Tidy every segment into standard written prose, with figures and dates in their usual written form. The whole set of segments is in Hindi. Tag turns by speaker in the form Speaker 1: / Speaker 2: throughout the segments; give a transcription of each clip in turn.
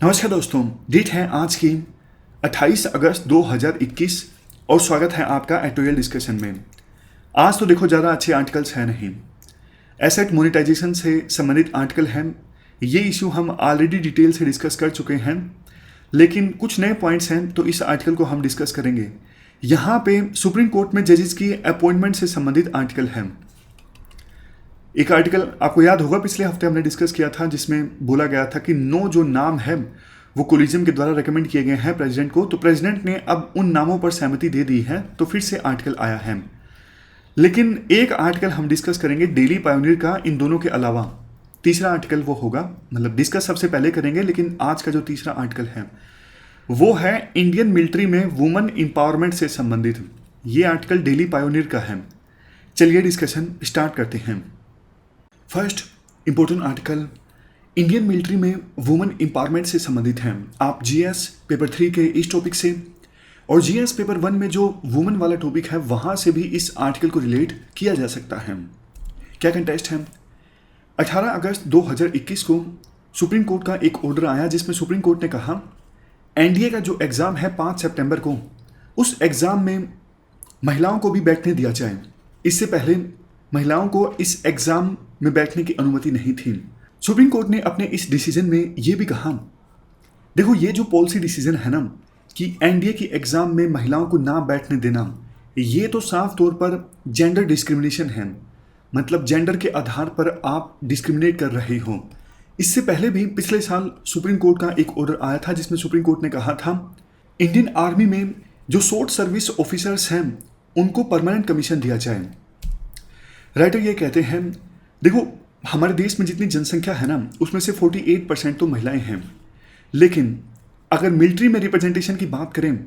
Speaker 1: नमस्कार दोस्तों, डेट है आज की 28 अगस्त 2021 और स्वागत है आपका एडिटोरियल डिस्कशन में। आज तो देखो ज़्यादा अच्छे आर्टिकल्स हैं नहीं। एसेट मोनेटाइजेशन से संबंधित आर्टिकल हैं। ये इशू हम ऑलरेडी डिटेल से डिस्कस कर चुके हैं, लेकिन कुछ नए पॉइंट्स हैं तो इस आर्टिकल को हम डिस्कस करेंगे। यहाँ पे सुप्रीम कोर्ट में जजेस की अपॉइंटमेंट से संबंधित आर्टिकल है। एक आर्टिकल आपको याद होगा पिछले हफ्ते हमने डिस्कस किया था, जिसमें बोला गया था कि 9 जो नाम है वो कोलिजियम के द्वारा रेकमेंड किए गए हैं प्रेसिडेंट को, तो प्रेसिडेंट ने अब उन नामों पर सहमति दे दी है, तो फिर से आर्टिकल आया है। लेकिन एक आर्टिकल हम डिस्कस करेंगे डेली पायोनियर का, इन दोनों के अलावा तीसरा आर्टिकल वो होगा, मतलब डिस्कस सबसे पहले करेंगे, लेकिन आज का जो तीसरा आर्टिकल है वो है इंडियन मिलिट्री में वुमेन एम्पावरमेंट से संबंधित। ये आर्टिकल डेली पायोनियर का है। चलिए डिस्कशन स्टार्ट करते हैं। First important article Indian military में वुमेन एम्पावरमेंट से संबंधित है। आप जीएस पेपर 3 के इस टॉपिक से और जीएस पेपर 1 में जो वुमेन वाला टॉपिक है वहाँ से भी इस आर्टिकल को रिलेट किया जा सकता है। क्या कंटेस्ट है? 18 अगस्त 2021 को सुप्रीम कोर्ट का एक ऑर्डर आया, जिसमें सुप्रीम कोर्ट ने कहा एनडीए का जो एग्ज़ाम है 5 सितंबर को, उस एग्ज़ाम में महिलाओं को भी बैठने दिया जाए। इससे पहले महिलाओं को इस एग्ज़ाम में बैठने की अनुमति नहीं थी। सुप्रीम कोर्ट ने अपने इस डिसीजन में ये भी कहा, देखो ये जो पॉलिसी डिसीजन है ना कि एनडीए की एग्ज़ाम में महिलाओं को ना बैठने देना, ये तो साफ तौर पर जेंडर डिस्क्रिमिनेशन है। मतलब जेंडर के आधार पर आप डिस्क्रिमिनेट कर रहे हो। इससे पहले भी पिछले साल सुप्रीम कोर्ट का एक ऑर्डर आया था, जिसमें सुप्रीम कोर्ट ने कहा था इंडियन आर्मी में जो शॉर्ट सर्विस ऑफिसर्स हैं उनको परमानेंट कमीशन दिया जाए। राइटर ये कहते हैं, देखो हमारे देश में जितनी जनसंख्या है ना उसमें से 48% तो महिलाएं हैं, लेकिन अगर मिलिट्री में रिप्रेजेंटेशन की बात करें,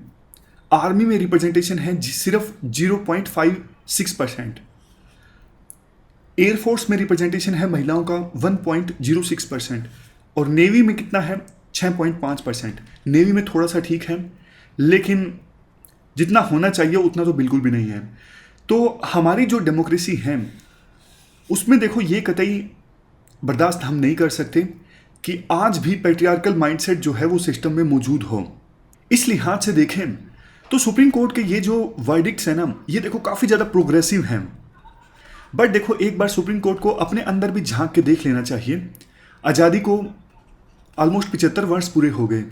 Speaker 1: आर्मी में रिप्रेजेंटेशन है सिर्फ 0.56%, एयरफोर्स में रिप्रेजेंटेशन है महिलाओं का 1.06% और नेवी में कितना है 6.5%। नेवी में थोड़ा सा ठीक है, लेकिन जितना होना चाहिए उतना तो बिल्कुल भी नहीं है। तो हमारी जो डेमोक्रेसी है उसमें देखो ये कतई बर्दाश्त हम नहीं कर सकते कि आज भी पैट्रियार्कल माइंडसेट जो है वो सिस्टम में मौजूद हो। इस लिहाज से देखें तो सुप्रीम कोर्ट के ये जो वर्डिक्ट्स है ना, ये देखो काफ़ी ज़्यादा प्रोग्रेसिव हैं। बट देखो एक बार सुप्रीम कोर्ट को अपने अंदर भी झांक के देख लेना चाहिए। आज़ादी को ऑलमोस्ट 75 वर्ष पूरे हो गए,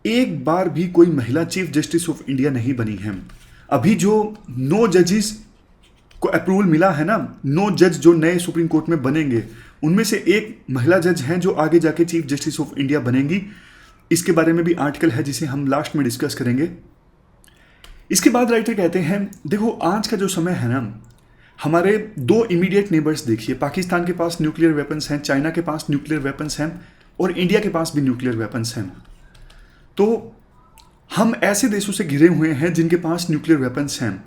Speaker 1: एक बार भी कोई महिला चीफ जस्टिस ऑफ इंडिया नहीं बनी है। अभी जो 9 जजेस को अप्रूवल मिला है ना, 9 जज जो नए सुप्रीम कोर्ट में बनेंगे, उनमें से एक महिला जज हैं जो आगे जाके चीफ जस्टिस ऑफ इंडिया बनेंगी। इसके बारे में भी आर्टिकल है जिसे हम लास्ट में डिस्कस करेंगे। इसके बाद राइटर कहते हैं, देखो आज का जो समय है ना, हमारे 2 इमीडिएट नेबर्स देखिए, पाकिस्तान के पास न्यूक्लियर वेपन्स हैं, चाइना के पास न्यूक्लियर वेपन्स हैं और इंडिया के पास भी न्यूक्लियर वेपन्स हैं। तो हम ऐसे देशों से घिरे हुए हैं जिनके पास न्यूक्लियर वेपन्स हैं,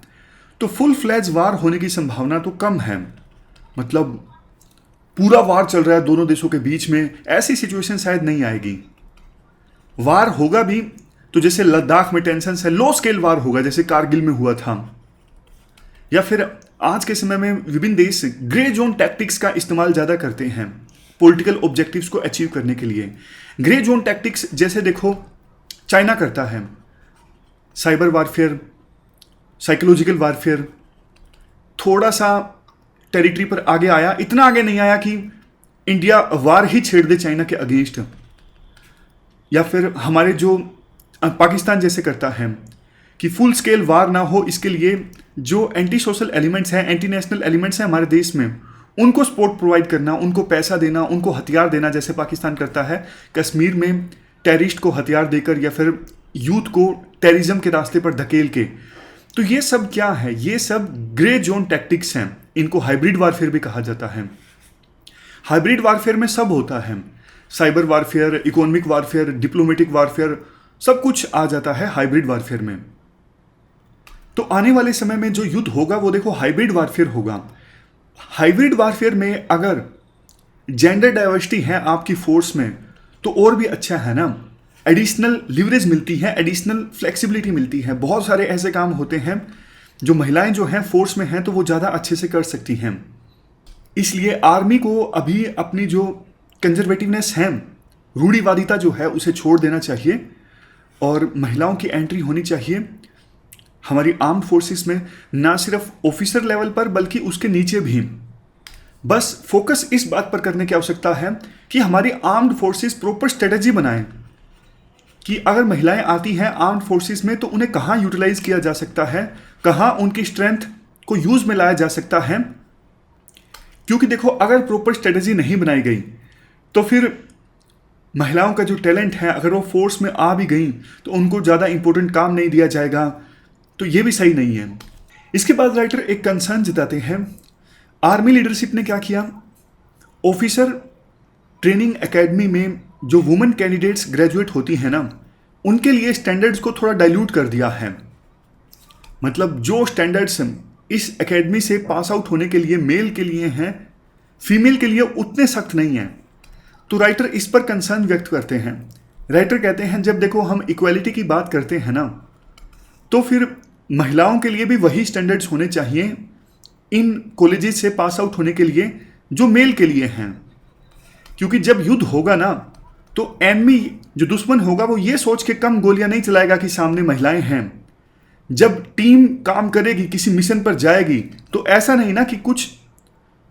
Speaker 1: तो फुल फ्लैज वार होने की संभावना तो कम है। मतलब पूरा वार चल रहा है दोनों देशों के बीच में, ऐसी सिचुएशन शायद नहीं आएगी। वार होगा भी तो जैसे लद्दाख में टेंशन है, लो स्केल वार होगा जैसे कारगिल में हुआ था। या फिर आज के समय में विभिन्न देश ग्रे जोन टैक्टिक्स का इस्तेमाल ज़्यादा करते हैं पॉलिटिकल ऑब्जेक्टिव्स को अचीव करने के लिए। ग्रे जोन टैक्टिक्स जैसे देखो चाइना करता है, साइबर वारफेयर, साइकोलॉजिकल वारफेयर, थोड़ा सा टेरिटरी पर आगे आया, इतना आगे नहीं आया कि इंडिया वार ही छेड़ दे चाइना के अगेंस्ट। या फिर हमारे जो पाकिस्तान जैसे करता है कि फुल स्केल वार ना हो, इसके लिए जो एंटी सोशल एलिमेंट्स हैं, एंटी नेशनल एलिमेंट्स हैं हमारे देश में, उनको सपोर्ट प्रोवाइड करना, उनको पैसा देना, उनको हथियार देना, जैसे पाकिस्तान करता है कश्मीर में टेररिस्ट को हथियार देकर या फिर यूथ को टेररिज्म के रास्ते पर धकेल के। तो ये सब क्या है? ये सब ग्रे जोन टैक्टिक्स हैं। इनको हाइब्रिड वारफेयर भी कहा जाता है। हाइब्रिड वारफेयर में सब होता है, cyber warfare, economic warfare, diplomatic warfare, सब कुछ आ जाता है हाइब्रिड वारफेयर में। तो आने वाले समय में जो युद्ध होगा वो देखो हाइब्रिड वारफेयर होगा। हाइब्रिड वारफेयर में अगर जेंडर डाइवर्सिटी है आपकी फोर्स में तो और भी अच्छा है ना, एडिशनल लिवरेज मिलती है, एडिशनल फ्लेक्सिबिलिटी मिलती है। बहुत सारे ऐसे काम होते हैं जो महिलाएं जो हैं फोर्स में हैं तो वो ज़्यादा अच्छे से कर सकती हैं। इसलिए आर्मी को अभी अपनी जो कंजर्वेटिवनेस है रूढ़िवादिता जो है उसे छोड़ देना चाहिए और महिलाओं की एंट्री होनी चाहिए हमारी आर्म फोर्सेस में, ना सिर्फ ऑफिसर लेवल पर बल्कि उसके नीचे भी। बस फोकस इस बात पर करने की आवश्यकता है कि हमारी आर्म्ड फोर्सेस प्रॉपर स्ट्रेटजी बनाएं कि अगर महिलाएं आती हैं आर्म्ड फोर्सेस में तो उन्हें कहाँ यूटिलाइज किया जा सकता है, कहाँ उनकी स्ट्रेंथ को यूज में लाया जा सकता है। क्योंकि देखो, अगर प्रॉपर स्ट्रेटजी नहीं बनाई गई तो फिर महिलाओं का जो टैलेंट है, अगर वो फोर्स में आ भी गई तो उनको ज़्यादा इंपॉर्टेंट काम नहीं दिया जाएगा, तो ये भी सही नहीं है। इसके बाद राइटर एक कंसर्न जताते हैं, आर्मी लीडरशिप ने क्या किया, ऑफिसर ट्रेनिंग एकेडमी में जो वुमेन कैंडिडेट्स ग्रेजुएट होती हैं ना, उनके लिए स्टैंडर्ड्स को थोड़ा डाइल्यूट कर दिया है। मतलब जो स्टैंडर्ड्स इस एकेडमी से पास आउट होने के लिए मेल के लिए हैं, फीमेल के लिए उतने सख्त नहीं हैं। तो राइटर इस पर कंसर्न व्यक्त करते हैं। राइटर कहते हैं, जब देखो हम इक्वालिटी की बात करते हैं ना, तो फिर महिलाओं के लिए भी वही स्टैंडर्ड्स होने चाहिए इन कॉलेजेस से पास आउट होने के लिए जो मेल के लिए हैं। क्योंकि जब युद्ध होगा ना, तो एनिमी जो दुश्मन होगा वो ये सोच के कम गोलियां नहीं चलाएगा कि सामने महिलाएं हैं। जब टीम काम करेगी, किसी मिशन पर जाएगी, तो ऐसा नहीं ना कि कुछ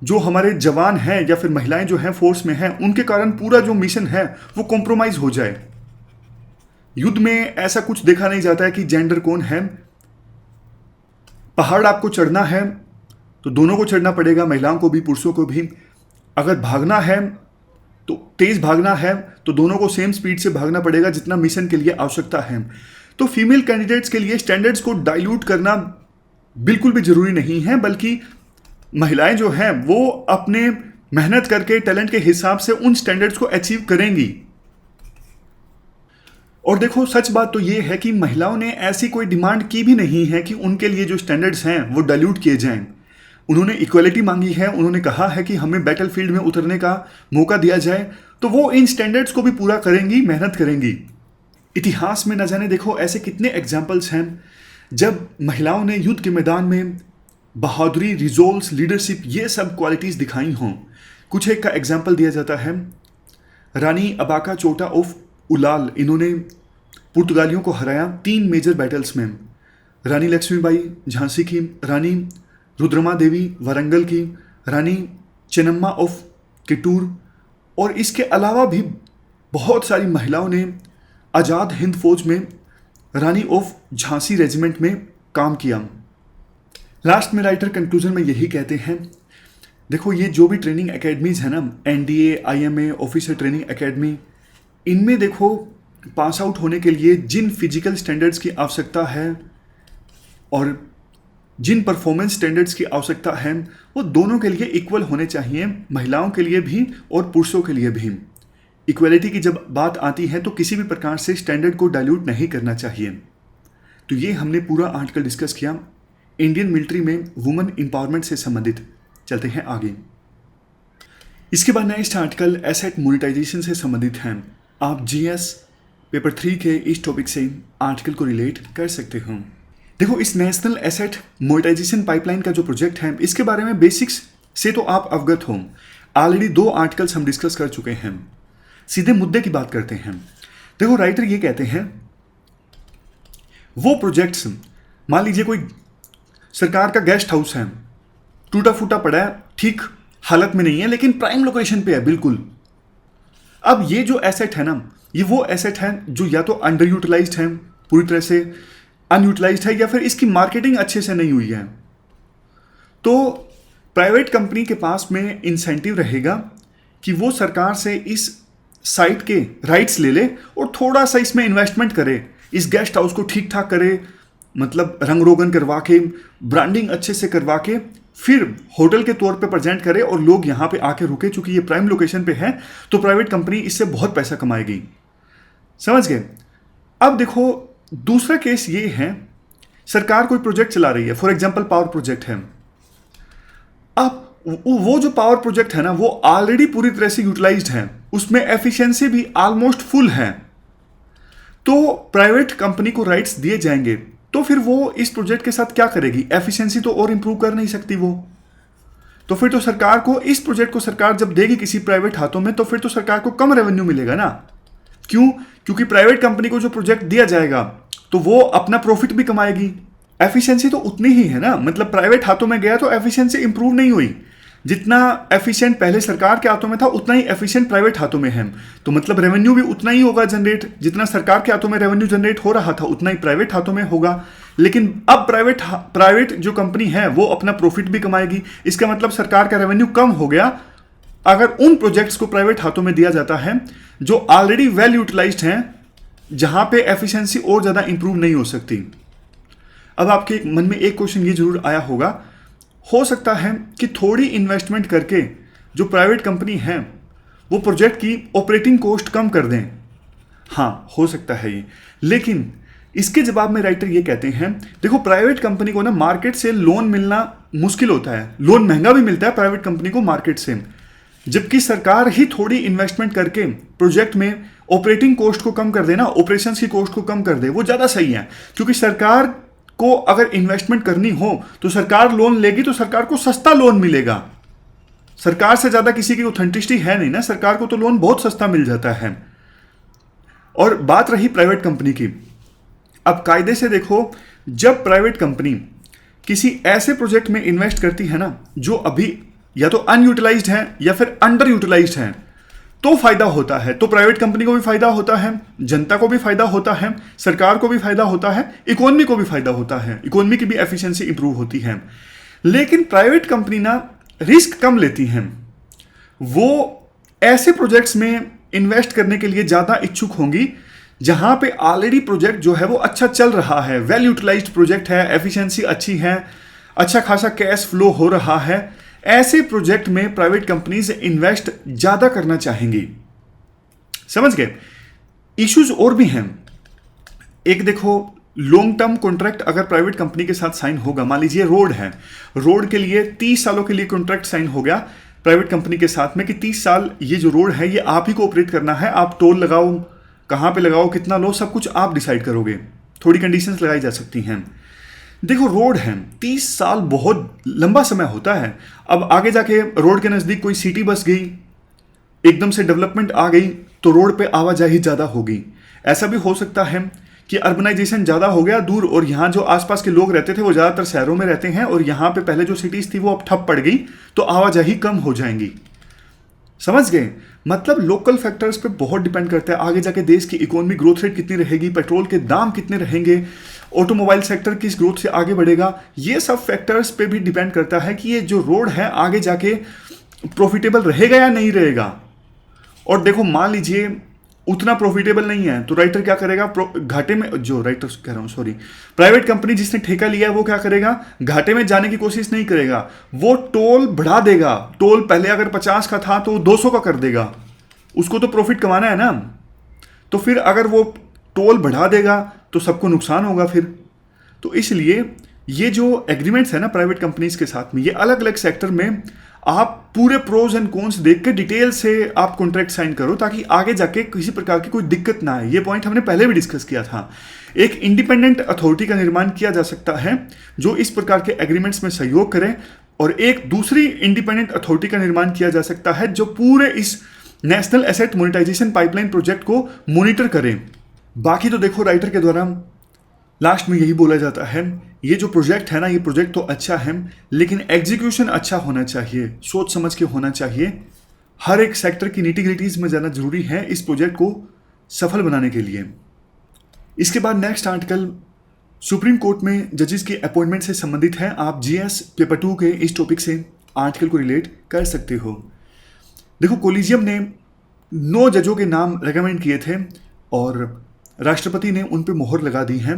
Speaker 1: जो हमारे जवान हैं या फिर महिलाएं जो हैं फोर्स में हैं, उनके कारण पूरा जो मिशन है वो कॉम्प्रोमाइज हो जाए। युद्ध में ऐसा कुछ देखा नहीं जाता है कि जेंडर कौन है। पहाड़ आपको चढ़ना है तो दोनों को चढ़ना पड़ेगा, महिलाओं को भी पुरुषों को भी। अगर भागना है तो तेज भागना है तो दोनों को सेम स्पीड से भागना पड़ेगा जितना मिशन के लिए आवश्यकता है। तो फीमेल कैंडिडेट्स के लिए स्टैंडर्ड्स को डाइल्यूट करना बिल्कुल भी जरूरी नहीं है, बल्कि महिलाएं जो हैं वो अपने मेहनत करके टैलेंट के हिसाब से उन स्टैंडर्ड्स को अचीव करेंगी। और देखो, सच बात तो ये है कि महिलाओं ने ऐसी कोई डिमांड की भी नहीं है कि उनके लिए जो स्टैंडर्ड्स हैं वो डाइल्यूट किए जाएं। उन्होंने इक्वलिटी मांगी है, उन्होंने कहा है कि हमें बैटलफील्ड में उतरने का मौका दिया जाए, तो वो इन स्टैंडर्ड्स को भी पूरा करेंगी, मेहनत करेंगी। इतिहास में न जाने देखो ऐसे कितने एग्जाम्पल्स हैं जब महिलाओं ने युद्ध के मैदान में बहादुरी, रिजोल्व, लीडरशिप, ये सब क्वालिटीज़ दिखाई हों। कुछ एक का एग्जाम्पल दिया जाता है, रानी अबाका चोटा ऑफ उलाल। इन्होंने पुर्तगालियों को हराया 3 मेजर बैटल्स में। रानी लक्ष्मीबाई झांसी की, रानी रुद्रमा देवी वारंगल की, रानी चेन्नम्मा ऑफ किटूर, और इसके अलावा भी बहुत सारी महिलाओं ने आज़ाद हिंद फौज में रानी ऑफ झांसी रेजिमेंट में काम किया। लास्ट में राइटर कंक्लूजन में यही कहते हैं, देखो ये जो भी ट्रेनिंग एकेडमीज़ है ना, NDA, IMA, officer training academy, इनमें देखो पास आउट होने के लिए जिन फिजिकल स्टैंडर्ड्स की आवश्यकता है और जिन परफॉर्मेंस स्टैंडर्ड्स की आवश्यकता है वो दोनों के लिए इक्वल होने चाहिए, महिलाओं के लिए भी और पुरुषों के लिए भी। इक्वलिटी की जब बात आती है तो किसी भी प्रकार से स्टैंडर्ड को डाइल्यूट नहीं करना चाहिए। तो ये हमने पूरा आर्टिकल डिस्कस किया इंडियन मिलिट्री में वुमेन एम्पावरमेंट से संबंधित। चलते हैं आगे। इसके बाद नेक्स्ट आर्टिकल एसेट मोनेटाइजेशन से संबंधित है। आप जीएस पेपर 3 के इस टॉपिक से आर्टिकल को रिलेट कर सकते हो। देखो, इस नेशनल एसेट मोनेटाइजेशन पाइपलाइन का जो प्रोजेक्ट है, इसके बारे में बेसिक्स से तो आप अवगत हो। ऑलरेडी 2 आर्टिकल्स हम डिस्कस कर चुके हैं। सीधे मुद्दे की बात करते हैं। देखो, राइटर ये कहते हैं, वो प्रोजेक्ट्स, मान लीजिए कोई सरकार का गेस्ट हाउस है, टूटा फूटा पड़ा है, ठीक हालत में नहीं है, लेकिन प्राइम लोकेशन पे है बिल्कुल। अब ये जो एसेट है ना, ये वो एसेट है जो या तो अंडर यूटिलाइज्ड है, पूरी तरह से अनयूटिलाइज्ड है, या फिर इसकी मार्केटिंग अच्छे से नहीं हुई है। तो प्राइवेट कंपनी के पास में इंसेंटिव रहेगा कि वो सरकार से इस साइट के राइट्स ले ले और थोड़ा सा इसमें इन्वेस्टमेंट करे, इस गेस्ट हाउस को ठीक ठाक करे, मतलब रंग रोगन करवा के, ब्रांडिंग अच्छे से करवा के, फिर होटल के तौर पे प्रेजेंट करे और लोग यहाँ पे आके रुके। चूंकि ये प्राइम लोकेशन पे है तो प्राइवेट कंपनी इससे बहुत पैसा कमाएगी। समझ गए? अब देखो, दूसरा केस ये है, सरकार कोई प्रोजेक्ट चला रही है, फॉर एग्जांपल पावर प्रोजेक्ट है। अब वो जो पावर प्रोजेक्ट है ना, वो ऑलरेडी पूरी तरह से यूटिलाइज्ड है, उसमें एफिशिएंसी भी ऑलमोस्ट फुल है। तो प्राइवेट कंपनी को राइट्स दिए जाएंगे, तो फिर वो इस प्रोजेक्ट के साथ क्या करेगी? एफिशिएंसी तो और इंप्रूव कर नहीं सकती वो। तो फिर तो सरकार को, इस प्रोजेक्ट को सरकार जब देगी किसी प्राइवेट हाथों में, तो फिर तो सरकार को कम रेवेन्यू मिलेगा ना। क्यों? क्योंकि प्राइवेट कंपनी को जो प्रोजेक्ट दिया जाएगा तो वो अपना प्रॉफिट भी कमाएगी। एफिशिएंसी तो उतनी ही है ना, मतलब प्राइवेट हाथों में गया तो एफिशिएंसी इंप्रूव नहीं हुई। जितना एफिशिएंट पहले सरकार के हाथों में था उतना ही एफिशिएंट प्राइवेट हाथों में है, तो मतलब रेवेन्यू भी उतना ही होगा जनरेट। जितना सरकार के हाथों में रेवेन्यू जनरेट हो रहा था उतना ही प्राइवेट हाथों में होगा। लेकिन अब प्राइवेट जो कंपनी है वो अपना प्रॉफिट भी कमाएगी। इसका मतलब सरकार का रेवेन्यू कम हो गया अगर उन प्रोजेक्ट्स को प्राइवेट हाथों में दिया जाता है जो ऑलरेडी वेल यूटिलाइज्ड हैं, जहां पे एफिशिएंसी और ज्यादा इंप्रूव नहीं हो सकती। अब आपके मन में एक क्वेश्चन ये जरूर आया होगा, हो सकता है कि थोड़ी इन्वेस्टमेंट करके जो प्राइवेट कंपनी है वो प्रोजेक्ट की ऑपरेटिंग कॉस्ट कम कर दें। हाँ, हो सकता है ये, लेकिन इसके जवाब में राइटर ये कहते हैं, देखो प्राइवेट कंपनी को ना मार्केट से लोन मिलना मुश्किल होता है, लोन महंगा भी मिलता है प्राइवेट कंपनी को मार्केट से, जबकि सरकार ही थोड़ी इन्वेस्टमेंट करके प्रोजेक्ट में ऑपरेटिंग कॉस्ट को कम कर देना, ऑपरेशंस की कॉस्ट को कम कर दे, वो ज़्यादा सही है। क्योंकि सरकार को अगर इन्वेस्टमेंट करनी हो तो सरकार लोन लेगी तो सरकार को सस्ता लोन मिलेगा। सरकार से ज़्यादा किसी की ऑथेंटिसिटी है नहीं ना, सरकार को तो लोन बहुत सस्ता मिल जाता है। और बात रही प्राइवेट कंपनी की, अब कायदे से देखो, जब प्राइवेट कंपनी किसी ऐसे प्रोजेक्ट में इन्वेस्ट करती है ना जो अभी या तो अनयूटिलाइज्ड है या फिर अंडर यूटिलाइज्ड है, तो फायदा होता है। तो प्राइवेट कंपनी को भी फायदा होता है, जनता को भी फायदा होता है, सरकार को भी फायदा होता है, इकोनॉमी को भी फायदा होता है, इकोनॉमी की भी एफिशिएंसी इंप्रूव होती है। लेकिन प्राइवेट कंपनी ना रिस्क कम लेती हैं, वो ऐसे प्रोजेक्ट्स में इन्वेस्ट करने के लिए ज़्यादा इच्छुक होंगी जहां पे ऑलरेडी प्रोजेक्ट जो है वो अच्छा चल रहा है, वेल यूटिलाइज्ड प्रोजेक्ट है, एफिशिएंसी अच्छी है, अच्छा खासा कैश फ्लो हो रहा है। ऐसे प्रोजेक्ट में प्राइवेट कंपनीज इन्वेस्ट ज़्यादा करना चाहेंगी। समझ गए? इश्यूज और भी हैं। एक देखो, लॉन्ग टर्म कॉन्ट्रैक्ट अगर प्राइवेट कंपनी के साथ साइन होगा, मान लीजिए रोड है, रोड के लिए 30 सालों के लिए कॉन्ट्रैक्ट साइन हो गया प्राइवेट कंपनी के साथ में कि 30 साल ये जो रोड है ये आप ही को ऑपरेट करना है, आप टोल लगाओ, कहाँ पे लगाओ, कितना लो, सब कुछ आप डिसाइड करोगे। थोड़ी कंडीशंस लगाई जा सकती हैं। देखो रोड है, 30 साल बहुत लंबा समय होता है। अब आगे जाके रोड के नज़दीक कोई सिटी बस गई, एकदम से डेवलपमेंट आ गई तो रोड पे आवाजाही ज़्यादा होगी। ऐसा भी हो सकता है कि अर्बनाइजेशन ज़्यादा हो गया दूर, और यहाँ जो आसपास के लोग रहते थे वो ज़्यादातर शहरों में रहते हैं, और यहाँ पे पहले जो सिटीज़ थी वो अब ठप पड़ गई तो आवाजाही कम हो जाएंगी। समझ गए? मतलब लोकल फैक्टर्स पे बहुत डिपेंड करता है। आगे जाके देश की इकोनॉमी ग्रोथ रेट कितनी रहेगी, पेट्रोल के दाम कितने रहेंगे, ऑटोमोबाइल सेक्टर किस ग्रोथ से आगे बढ़ेगा, ये सब फैक्टर्स पे भी डिपेंड करता है कि ये जो रोड है आगे जाके प्रॉफिटेबल रहेगा या नहीं रहेगा। और देखो मान लीजिए उतना प्रॉफिटेबल नहीं है तो राइटर क्या करेगा, घाटे में, जो राइटर कह रहा हूँ सॉरी, प्राइवेट कंपनी जिसने ठेका लिया है वो क्या करेगा, घाटे में जाने की कोशिश नहीं करेगा, वो टोल बढ़ा देगा। टोल पहले अगर 50 का था तो 200 का कर देगा, उसको तो प्रॉफिट कमाना है ना। तो फिर अगर वो टोल बढ़ा देगा तो सबको नुकसान होगा फिर। तो इसलिए ये जो एग्रीमेंट्स है ना प्राइवेट कंपनीज के साथ में, ये अलग अलग सेक्टर में आप पूरे प्रोज एंड कॉन्स देख के डिटेल से आप कॉन्ट्रैक्ट साइन करो ताकि आगे जाके किसी प्रकार की कोई दिक्कत ना आए। ये पॉइंट हमने पहले भी डिस्कस किया था। एक इंडिपेंडेंट अथॉरिटी का निर्माण किया जा सकता है जो इस प्रकार के एग्रीमेंट्स में सहयोग करे, और एक दूसरी इंडिपेंडेंट अथॉरिटी का निर्माण किया जा सकता है जो पूरे इस national asset monetisation pipeline project को मॉनिटर करे। बाकी तो देखो राइटर के द्वारा लास्ट में यही बोला जाता है, ये जो प्रोजेक्ट है ना, ये प्रोजेक्ट तो अच्छा है लेकिन एग्जीक्यूशन अच्छा होना चाहिए, सोच समझ के होना चाहिए। हर एक सेक्टर की निटी-ग्रिटीज में जाना जरूरी है इस प्रोजेक्ट को सफल बनाने के लिए। इसके बाद नेक्स्ट आर्टिकल सुप्रीम कोर्ट में जजेस की अपॉइंटमेंट से संबंधित है। आप जीएस पेपर 2 के इस टॉपिक से आर्टिकल को रिलेट कर सकते हो। देखो कोलिजियम ने 9 जजों के नाम रेकमेंड किए थे और राष्ट्रपति ने उन पर मोहर लगा दी है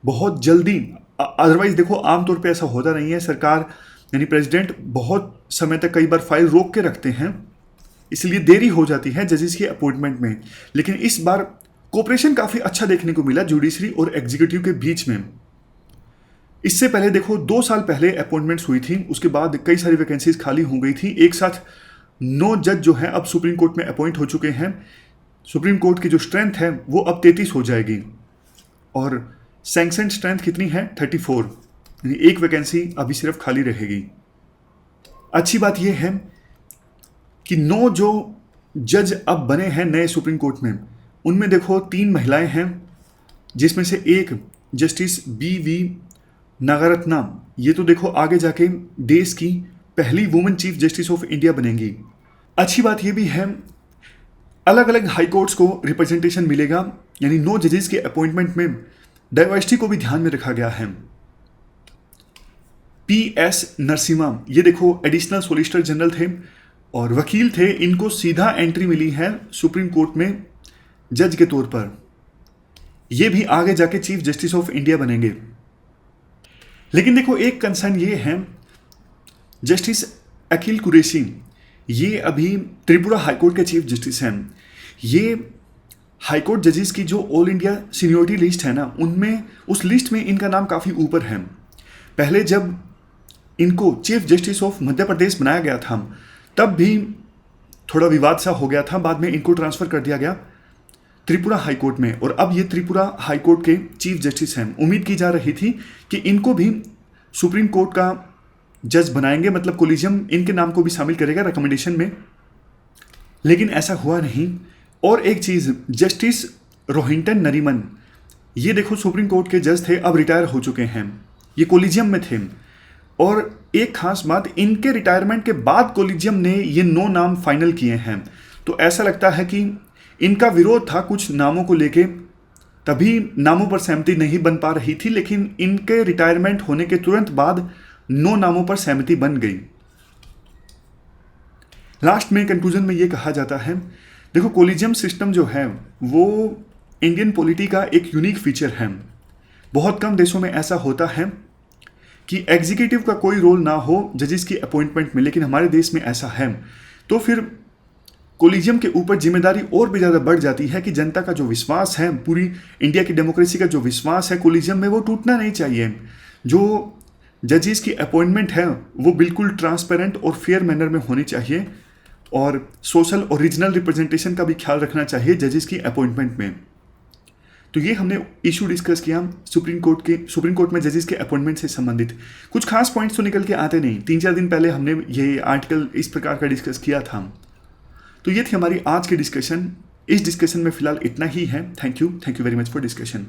Speaker 1: बहुत जल्दी। अदरवाइज देखो आमतौर पे ऐसा होता नहीं है, सरकार यानी प्रेसिडेंट बहुत समय तक कई बार फाइल रोक के रखते हैं, इसलिए देरी हो जाती है जजेस की अपॉइंटमेंट में। लेकिन इस बार कोऑपरेशन काफ़ी अच्छा देखने को मिला जुडिशरी और एग्जीक्यूटिव के बीच में। इससे पहले देखो 2 साल पहले अपॉइंटमेंट्स हुई थी, उसके बाद कई सारी वैकेंसीज खाली हो गई थी। एक साथ 9 जज जो है अब सुप्रीम कोर्ट में अपॉइंट हो चुके हैं। सुप्रीम कोर्ट की जो स्ट्रेंथ है वो अब 33 हो जाएगी और सैंक्शन स्ट्रेंथ कितनी है 34, यानी एक वैकेंसी अभी सिर्फ खाली रहेगी। अच्छी बात यह है कि 9 जो जज अब बने हैं नए सुप्रीम कोर्ट में, उनमें देखो 3 महिलाएं हैं, जिसमें से एक जस्टिस BV नागरत्ना, ये तो देखो आगे जाके देश की पहली women chief justice of India बनेंगी। अच्छी बात ये भी है, अलग अलग हाई कोर्ट्स को रिप्रेजेंटेशन मिलेगा, यानी 9 जजेस के अपॉइंटमेंट में डाइवर्सिटी को भी ध्यान में रखा गया है। PS नरसिम्हा, ये देखो एडिशनल सोलिसिटर जनरल थे और वकील थे, इनको सीधा एंट्री मिली है सुप्रीम कोर्ट में जज के तौर पर। ये भी आगे जाके चीफ जस्टिस ऑफ इंडिया बनेंगे। लेकिन देखो एक कंसर्न ये है, जस्टिस अखिल कुरैशी, ये अभी त्रिपुरा हाईकोर्ट के चीफ जस्टिस हैं। ये हाईकोर्ट जजेस की जो ऑल इंडिया सीनियरिटी लिस्ट है ना, उनमें उस लिस्ट में इनका नाम काफ़ी ऊपर है। पहले जब इनको chief justice of Madhya Pradesh बनाया गया था, तब भी थोड़ा विवाद सा हो गया था, बाद में इनको ट्रांसफ़र कर दिया गया त्रिपुरा हाईकोर्ट में, और अब ये त्रिपुरा हाईकोर्ट के चीफ जस्टिस हैं। उम्मीद की जा रही थी कि इनको भी सुप्रीम कोर्ट का जज बनाएंगे, मतलब कोलिजियम इनके नाम को भी शामिल करेगा रिकमेंडेशन में, लेकिन ऐसा हुआ नहीं। और एक चीज़, जस्टिस रोहिंटन नरीमन, ये देखो सुप्रीम कोर्ट के जज थे, अब रिटायर हो चुके हैं, ये कोलिजियम में थे। और एक खास बात, इनके रिटायरमेंट के बाद कोलिजियम ने ये 9 नाम फाइनल किए हैं। तो ऐसा लगता है कि इनका विरोध था कुछ नामों को लेके, तभी नामों पर सहमति नहीं बन पा रही थी, लेकिन इनके रिटायरमेंट होने के तुरंत बाद 9 नामों पर सहमति बन गई। लास्ट में कंक्लूजन में ये कहा जाता है, देखो कोलिजियम सिस्टम जो है वो इंडियन पॉलिटी का एक यूनिक फीचर है। बहुत कम देशों में ऐसा होता है कि एग्जीक्यूटिव का कोई रोल ना हो जजेस की अपॉइंटमेंट में, लेकिन हमारे देश में ऐसा है। तो फिर कोलिजियम के ऊपर जिम्मेदारी और भी ज़्यादा बढ़ जाती है कि जनता का जो विश्वास है, पूरी इंडिया की डेमोक्रेसी का जो विश्वास है कोलिजियम में, वो टूटना नहीं चाहिए। जो जजेस की अपॉइंटमेंट है वो बिल्कुल ट्रांसपेरेंट और फेयर मैनर में होनी चाहिए, और सोशल और रीजनल रिप्रेजेंटेशन का भी ख्याल रखना चाहिए जजेस की अपॉइंटमेंट में। तो ये हमने इशू डिस्कस किया सुप्रीम कोर्ट में जजेस के अपॉइंटमेंट से संबंधित। कुछ खास पॉइंट्स तो निकल के आते नहीं, 3-4 दिन पहले हमने ये आर्टिकल इस प्रकार का डिस्कस किया था। तो ये थी हमारी आज की डिस्कशन। इस डिस्कशन में फिलहाल इतना ही है। Thank you very much for discussion.